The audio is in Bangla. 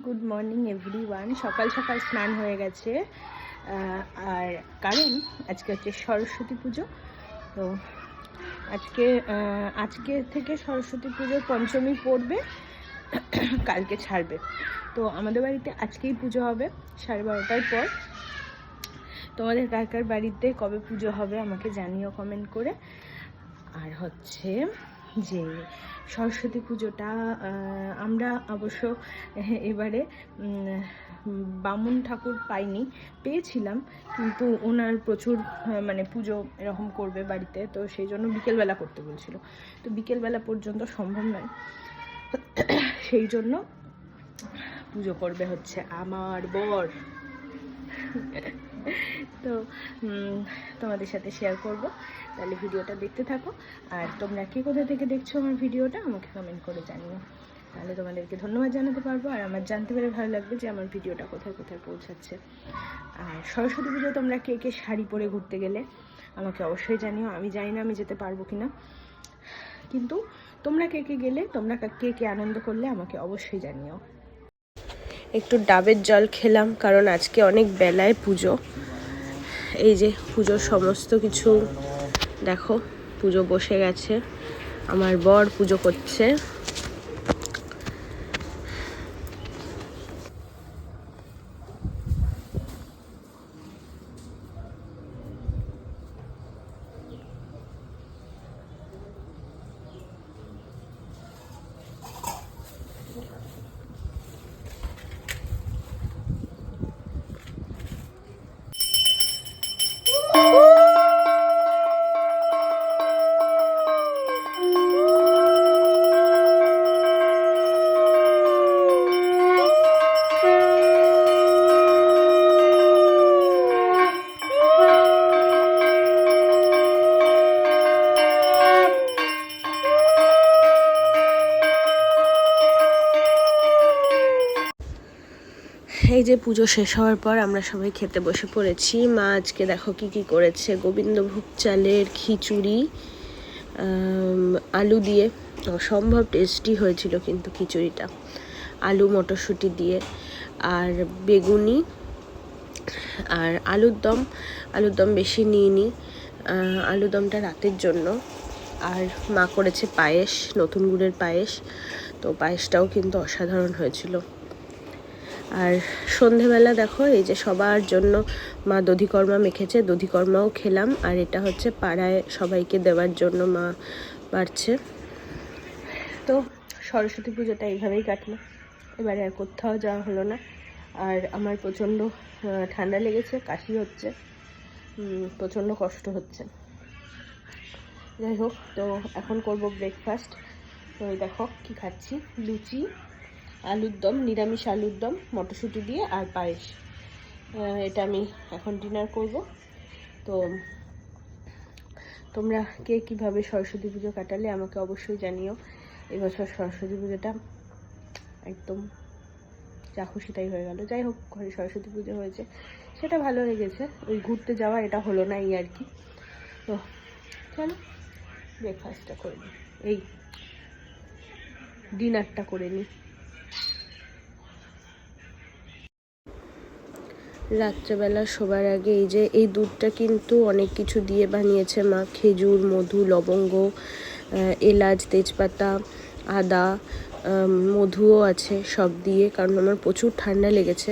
Good morning everyone. সকাল সকাল স্নান হয়ে গেছে, আর কারণ আজকে হচ্ছে সরস্বতী পুজো। তো আজকে থেকে সরস্বতী পুজোর পঞ্চমী পড়বে, কালকে ছাড়বে। তো আমাদের বাড়িতে আজকেই পুজো হবে 12:30টার পর। তোমাদের কার কার বাড়িতে কবে পুজো হবে আমাকে জানিও কমেন্ট করে। আর হচ্ছে যে সরস্বতী পুজোটা আমরা অবশ্য এবারে বামুন ঠাকুর পাইনি, পেয়েছিলাম, কিন্তু ওনার প্রচুর মানে পুজো এরকম করবে বাড়িতে, তো সেই জন্য বিকেলবেলা করতে বলছিল। তো বিকেলবেলা পর্যন্ত সম্ভব নয়, সেই জন্য পুজো করবে হচ্ছে আমার বর। তো তোমাদের সাথে শেয়ার করব, তাহলে ভিডিওটা দেখতে থাকো। আর তোমরা কে কোথা থেকে দেখছো আমার ভিডিওটা আমাকে কমেন্ট করে জানিও, তাহলে তোমাদেরকে ধন্যবাদ জানাতে পারবো। আর আমার জানতে পেরে ভালো লাগবে যে আমার ভিডিওটা কোথায় কোথায় পৌঁছাচ্ছে। আর সরস্বতী পুজো তোমরা কে কে শাড়ি পরে ঘুরতে গেলে আমাকে অবশ্যই জানিও। আমি জানি না আমি যেতে পারবো কিনা, কিন্তু তোমরা কে কে গেলে, তোমরা কে কে আনন্দ করলে আমাকে অবশ্যই জানিও। একটু ডাবের জল খেলাম, কারণ আজকে অনেক বেলায় পুজো। এই যে পুজোর সমস্ত কিছু দেখো, পুজো বসে গেছে, আমার বর পুজো করছে। এই যে পুজো শেষ হওয়ার পর আমরা সবাই খেতে বসে পড়েছি। মা আজকে দেখো কি কি করেছে, গোবিন্দভোগ চালের খিচুড়ি আলু দিয়ে, অসম্ভব টেস্টি হয়েছিল কিন্তু খিচুড়িটা, আলু মটরশুঁটি দিয়ে, আর বেগুনি, আর আলুর দম বেশি নিইনি, আলুর দমটা রাতের জন্য। আর মা করেছে পায়েস, নতুন গুড়ের পায়েস, তো পায়েসটাও কিন্তু অসাধারণ হয়েছিল। আর সন্ধেবেলা দেখো এই যে সবার জন্য মা দধিকর্মা মেখেছে, দধিকর্মাও খেলাম। আর এটা হচ্ছে পাড়ায় সবাইকে দেওয়ার জন্য মা বাড়ছে। তো সরস্বতী পুজোটা এইভাবেই কাটলো, এবারে আর কোথাও যাওয়া হলো না। আর আমার প্রচণ্ড ঠান্ডা লেগেছে, কাশি হচ্ছে, প্রচণ্ড কষ্ট হচ্ছে। যাই হোক, তো এখন করব ব্রেকফাস্ট। তো দেখো কি খাচ্ছি, লুচি, আলুর দম, নিরামিষ আলুর দম মটরশুঁটি দিয়ে, আর পায়েস। এটা আমি এখন ডিনার করব। তো তোমরা কে কীভাবে সরস্বতী পুজো কাটালে আমাকে অবশ্যই জানিও। এবছর সরস্বতী পুজোটা একদম যা খুশি তাই হয়ে গেল। যাই হোক, ঘরে সরস্বতী পুজো হয়েছে, সেটা ভালো লেগেছে। ওই ঘুরতে যাওয়া এটা হলো না, এই আর কি। তো চলো ব্রেকফাস্টটা করে নিই, এই ডিনারটা করে নিই। রাত্রেবেলা শোবার আগে এই যে এই দুধটা কিন্তু অনেক কিছু দিয়ে বানিয়েছে মা, খেজুর, মধু, লবঙ্গ, এলাচ, তেজপাতা, আদা, মধুও আছে, সব দিয়ে। কারণ আমার প্রচুর ঠান্ডা লেগেছে,